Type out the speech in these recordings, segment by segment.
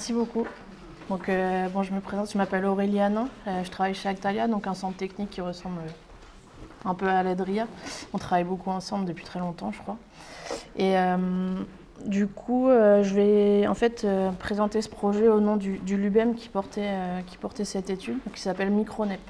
Merci beaucoup. Donc, bon, je me présente, je m'appelle Auréliane, je travaille chez Actalia, donc un centre technique qui ressemble un peu à l'Adria. On travaille beaucoup ensemble depuis très longtemps, je crois. Et du coup, je vais en fait présenter ce projet au nom du LUBEM qui portait cette étude, qui s'appelle MicroNEP.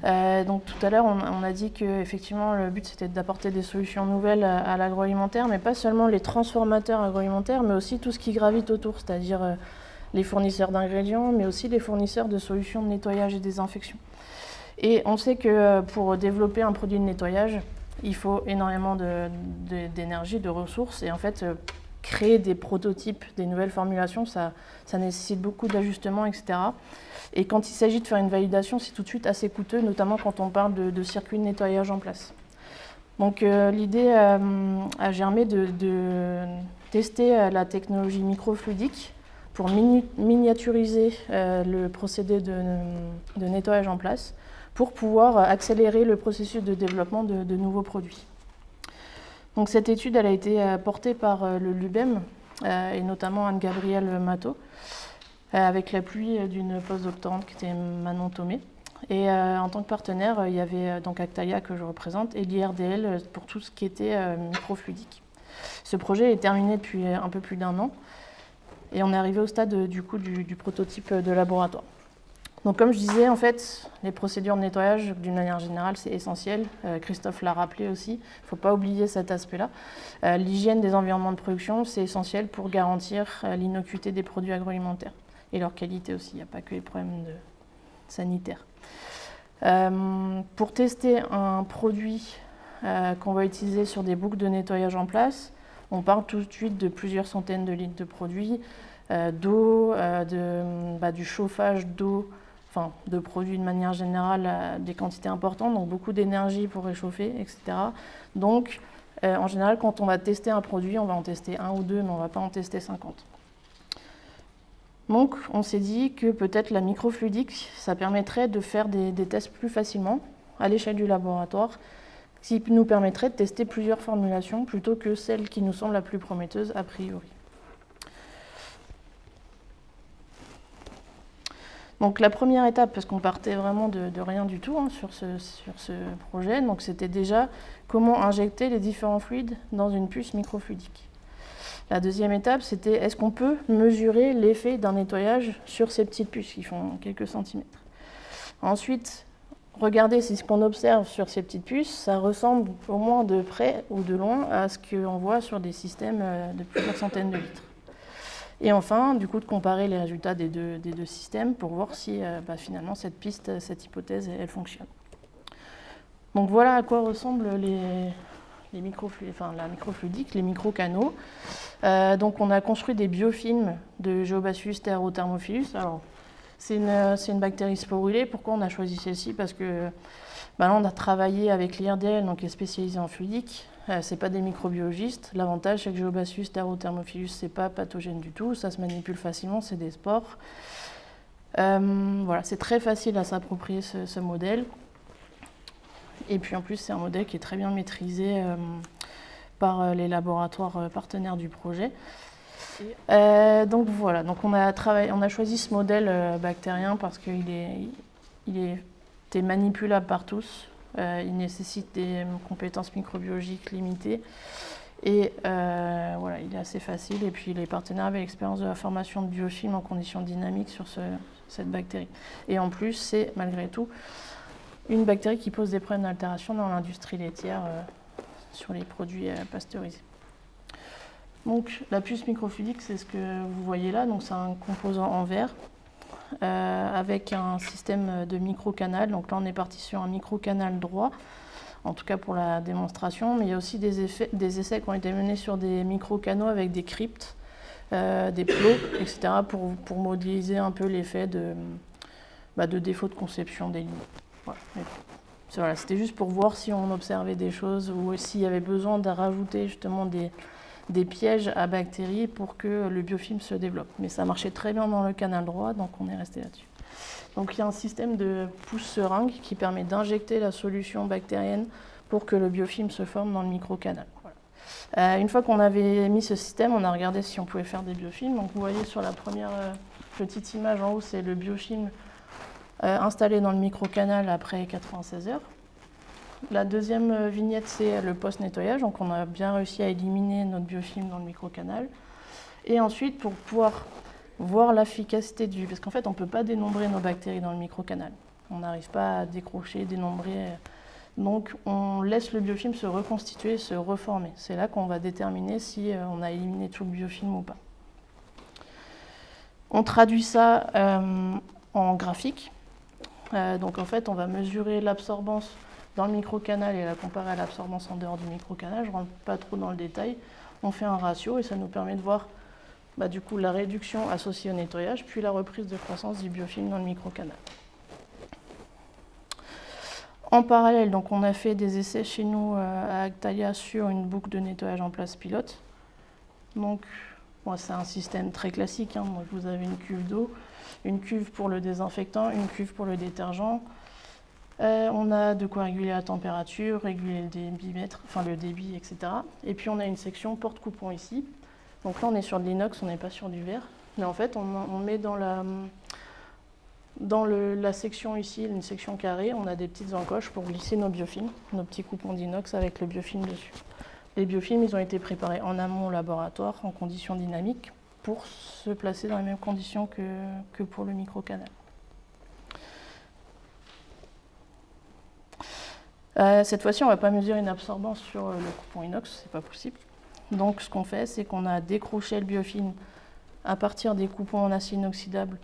Donc tout à l'heure, on a dit que effectivement le but c'était d'apporter des solutions nouvelles à l'agroalimentaire, mais pas seulement les transformateurs agroalimentaires, mais aussi tout ce qui gravite autour, c'est-à-dire les fournisseurs d'ingrédients, mais aussi les fournisseurs de solutions de nettoyage et désinfection. Et on sait que pour développer un produit de nettoyage, il faut énormément d'énergie, de ressources, et en fait créer des prototypes, des nouvelles formulations, ça nécessite beaucoup d'ajustements, etc. Et quand il s'agit de faire une validation, c'est tout de suite assez coûteux, notamment quand on parle de circuits de nettoyage en place. Donc l'idée a germé de tester la technologie microfluidique pour miniaturiser le procédé de nettoyage en place, pour pouvoir accélérer le processus de développement de nouveaux produits. Donc cette étude elle a été portée par le LUBEM et notamment Anne-Gabrielle Matteau, avec l'appui d'une postdoctorante qui était Manon Thomé. Et en tant que partenaire, il y avait donc Actalia que je représente et l'IRDL pour tout ce qui était microfluidique. Ce projet est terminé depuis un peu plus d'1 an et on est arrivé au stade du prototype de laboratoire. Donc comme je disais, en fait, les procédures de nettoyage, d'une manière générale, c'est essentiel. Christophe l'a rappelé aussi, il ne faut pas oublier cet aspect-là. L'hygiène des environnements de production, c'est essentiel pour garantir l'innocuité des produits agroalimentaires et leur qualité aussi, il n'y a pas que les problèmes sanitaires. Pour tester un produit qu'on va utiliser sur des boucles de nettoyage en place, on parle tout de suite de plusieurs centaines de litres de produits, d'eau, du chauffage d'eau, enfin de produits de manière générale, des quantités importantes, donc beaucoup d'énergie pour réchauffer, etc. Donc en général, quand on va tester un produit, on va en tester 1 ou 2, mais on ne va pas en tester 50. Donc on s'est dit que peut-être la microfluidique, ça permettrait de faire des tests plus facilement à l'échelle du laboratoire, qui nous permettrait de tester plusieurs formulations plutôt que celle qui nous semble la plus prometteuse a priori. Donc la première étape, parce qu'on partait vraiment de rien du tout sur ce projet, donc c'était déjà comment injecter les différents fluides dans une puce microfluidique. La deuxième étape, c'était est-ce qu'on peut mesurer l'effet d'un nettoyage sur ces petites puces qui font quelques centimètres. Ensuite, regardez si ce qu'on observe sur ces petites puces, ça ressemble au moins de près ou de loin à ce qu'on voit sur des systèmes de plusieurs centaines de litres. Et enfin, du coup, de comparer les résultats des deux systèmes pour voir si finalement cette piste, cette hypothèse, elle fonctionne. Donc voilà à quoi ressemblent la microfluidique, les microcanaux. Donc on a construit des biofilms de Geobacillus thermophilos. Alors c'est une bactérie sporulée. Pourquoi on a choisi celle-ci? Parce que là on a travaillé avec l'IRDL, donc qui est spécialisé en fluidique. C'est pas des microbiologistes. L'avantage c'est que Geobacillus thermophilos c'est pas pathogène du tout, ça se manipule facilement, c'est des spores. Voilà, c'est très facile à s'approprier ce modèle. Et puis en plus c'est un modèle qui est très bien maîtrisé par les laboratoires partenaires du projet. Donc voilà, donc on a choisi ce modèle bactérien parce qu'il était manipulable par tous, il nécessite des compétences microbiologiques limitées et voilà, il est assez facile. Et puis les partenaires avaient l'expérience de la formation de biofilms en conditions dynamiques sur cette bactérie. Et en plus, c'est malgré tout une bactérie qui pose des problèmes d'altération dans l'industrie laitière sur les produits pasteurisés. Donc la puce microfluidique, c'est ce que vous voyez là, donc c'est un composant en verre avec un système de microcanal. Donc là on est parti sur un microcanal droit, en tout cas pour la démonstration, mais il y a aussi des essais qui ont été menés sur des microcanaux avec des cryptes, des plots, etc. pour modéliser un peu l'effet de défaut de conception des lignes. Voilà, c'était juste pour voir si on observait des choses ou s'il y avait besoin de rajouter justement des pièges à bactéries pour que le biofilm se développe. Mais ça marchait très bien dans le canal droit, donc on est resté là-dessus. Donc il y a un système de pousse-seringue qui permet d'injecter la solution bactérienne pour que le biofilm se forme dans le microcanal. Voilà. Une fois qu'on avait mis ce système, on a regardé si on pouvait faire des biofilms. Donc vous voyez sur la première petite image en haut, c'est le biofilm installé dans le microcanal après 96 heures. La deuxième vignette, c'est le post-nettoyage. Donc on a bien réussi à éliminer notre biofilm dans le microcanal. Et ensuite, pour pouvoir voir l'efficacité du... Parce qu'en fait, on ne peut pas dénombrer nos bactéries dans le microcanal. On n'arrive pas à décrocher, dénombrer. Donc on laisse le biofilm se reconstituer, se reformer. C'est là qu'on va déterminer si on a éliminé tout le biofilm ou pas. On traduit ça en graphique. Donc en fait, on va mesurer l'absorbance dans le microcanal et la comparer à l'absorbance en dehors du microcanal. Je ne rentre pas trop dans le détail. On fait un ratio et ça nous permet de voir du coup, la réduction associée au nettoyage, puis la reprise de croissance du biofilm dans le microcanal. En parallèle, donc, on a fait des essais chez nous à Actalia sur une boucle de nettoyage en place pilote. Donc, c'est un système très classique. Donc, vous avez une cuve d'eau, une cuve pour le désinfectant, une cuve pour le détergent. On a de quoi réguler la température, réguler le débitmètre, enfin le débit, etc. Et puis on a une section porte-coupon ici. Donc là on est sur de l'inox, on n'est pas sur du verre. Mais en fait on met dans la section ici, une section carrée, on a des petites encoches pour glisser nos biofilms, nos petits coupons d'inox avec le biofilm dessus. Les biofilms, ils ont été préparés en amont au laboratoire, en conditions dynamiques, pour se placer dans les mêmes conditions que pour le microcanal. Cette fois-ci, on ne va pas mesurer une absorbance sur le coupon inox, c'est pas possible. Donc ce qu'on fait, c'est qu'on a décroché le biofilm à partir des coupons en acier inoxydable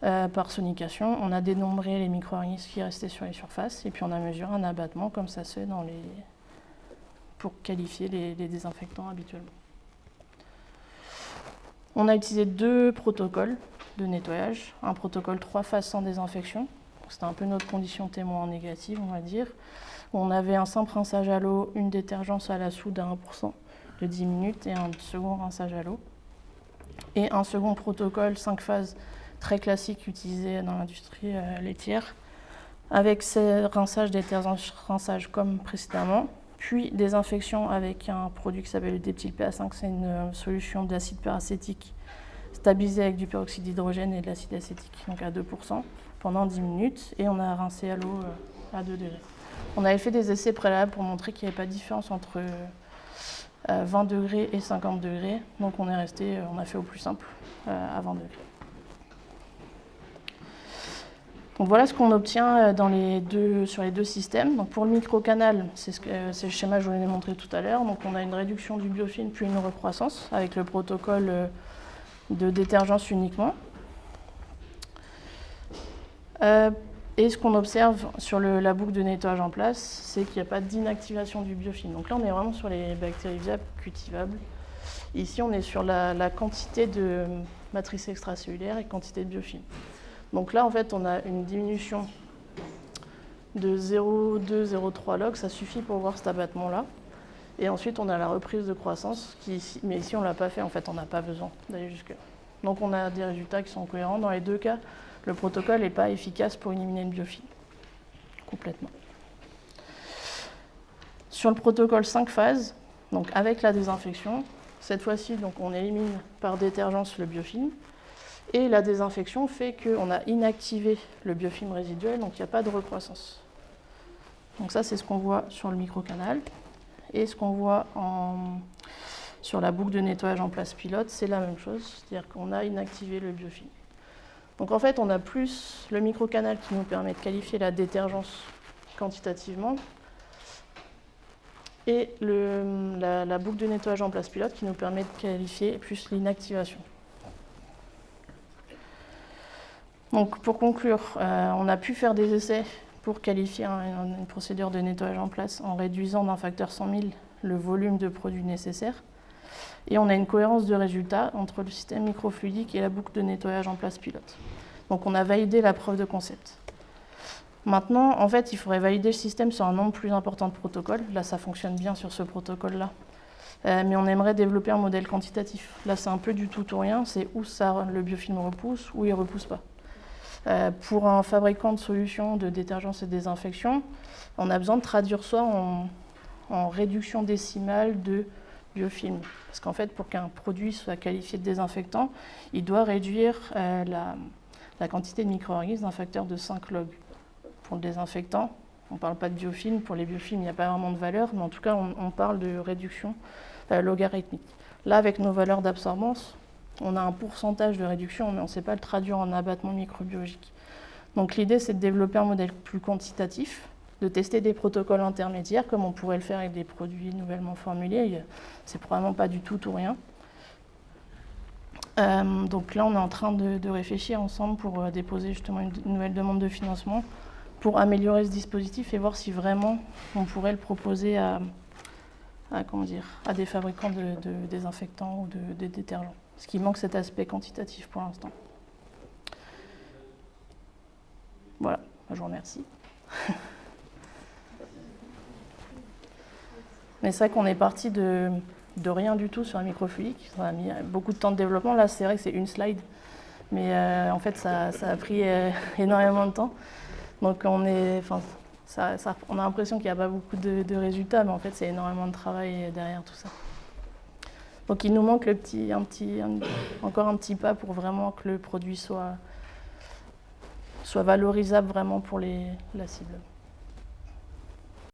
par sonication. On a dénombré les micro-organismes qui restaient sur les surfaces et puis on a mesuré un abattement comme ça se fait pour qualifier les désinfectants habituellement. On a utilisé 2 protocoles de nettoyage. Un protocole 3 phases sans désinfection. C'était un peu notre condition témoin négative, on va dire. On avait un simple rinçage à l'eau, une détergence à la soude à 1% de 10 minutes et un second rinçage à l'eau. Et un second protocole 5 phases très classique utilisé dans l'industrie laitière, avec ces rinçages, détergence, rinçage comme précédemment, puis désinfection avec un produit qui s'appelle le Deptyl-PA5, c'est une solution d'acide peracétique stabilisée avec du peroxyde d'hydrogène et de l'acide acétique, donc à 2%, pendant 10 minutes, et on a rincé à l'eau à 2 degrés. On avait fait des essais préalables pour montrer qu'il n'y avait pas de différence entre 20 degrés et 50 degrés, donc on a fait au plus simple à 20 degrés. Donc voilà ce qu'on obtient sur les deux systèmes. Donc pour le microcanal, c'est le schéma que je vous l'ai montré tout à l'heure. Donc on a une réduction du biofilm puis une recroissance avec le protocole de détergence uniquement. Et ce qu'on observe sur la boucle de nettoyage en place, c'est qu'il n'y a pas d'inactivation du biofilm. Donc là, on est vraiment sur les bactéries viables cultivables. Ici, on est sur la quantité de matrice extracellulaire et quantité de biofilm. Donc là, en fait, on a une diminution de 0,2-0,3 log, ça suffit pour voir cet abattement-là. Et ensuite, on a la reprise de croissance, mais ici, on ne l'a pas fait, en fait, on n'a pas besoin d'aller jusque-là. Donc on a des résultats qui sont cohérents. Dans les deux cas, le protocole n'est pas efficace pour éliminer le biofilm, complètement. Sur le protocole 5 phases, donc avec la désinfection, cette fois-ci, donc on élimine par détergence le biofilm. Et la désinfection fait qu'on a inactivé le biofilm résiduel, donc il n'y a pas de recroissance. Donc ça, c'est ce qu'on voit sur le microcanal. Et ce qu'on voit sur la boucle de nettoyage en place pilote, c'est la même chose, c'est-à-dire qu'on a inactivé le biofilm. Donc en fait, on a plus le microcanal qui nous permet de qualifier la détergence quantitativement, et la boucle de nettoyage en place pilote qui nous permet de qualifier plus l'inactivation. Donc pour conclure, on a pu faire des essais pour qualifier une procédure de nettoyage en place en réduisant d'un facteur 100 000 le volume de produits nécessaire. Et on a une cohérence de résultats entre le système microfluidique et la boucle de nettoyage en place pilote. Donc on a validé la preuve de concept. Maintenant, en fait, il faudrait valider le système sur un nombre plus important de protocoles. Là, ça fonctionne bien sur ce protocole-là. Mais on aimerait développer un modèle quantitatif. Là, c'est un peu du tout ou rien. C'est où le biofilm repousse, ou il ne repousse pas. Pour un fabricant de solutions de détergence et de désinfection, on a besoin de traduire ça en réduction décimale de biofilm. Parce qu'en fait, pour qu'un produit soit qualifié de désinfectant, il doit réduire la quantité de micro-organismes d'un facteur de 5 log. Pour le désinfectant, on ne parle pas de biofilm. Pour les biofilms, il n'y a pas vraiment de valeur, mais en tout cas, on parle de réduction logarithmique. Là, avec nos valeurs d'absorbance, on a un pourcentage de réduction, mais on ne sait pas le traduire en abattement microbiologique. Donc l'idée, c'est de développer un modèle plus quantitatif, de tester des protocoles intermédiaires, comme on pourrait le faire avec des produits nouvellement formulés. C'est probablement pas du tout rien. Donc là, on est en train de réfléchir ensemble pour déposer justement une nouvelle demande de financement pour améliorer ce dispositif et voir si vraiment on pourrait le proposer à des fabricants de désinfectants ou de détergents. Parce qu'il manque cet aspect quantitatif pour l'instant. Voilà, je vous remercie. Mais c'est vrai qu'on est parti de rien du tout sur la microfluidique. Ça a mis beaucoup de temps de développement. Là, c'est vrai que c'est une slide. Mais en fait, ça a pris énormément de temps. Donc on a l'impression qu'il n'y a pas beaucoup de résultats, mais en fait, c'est énormément de travail derrière tout ça. Donc il nous manque encore un petit pas pour vraiment que le produit soit valorisable vraiment pour la cible.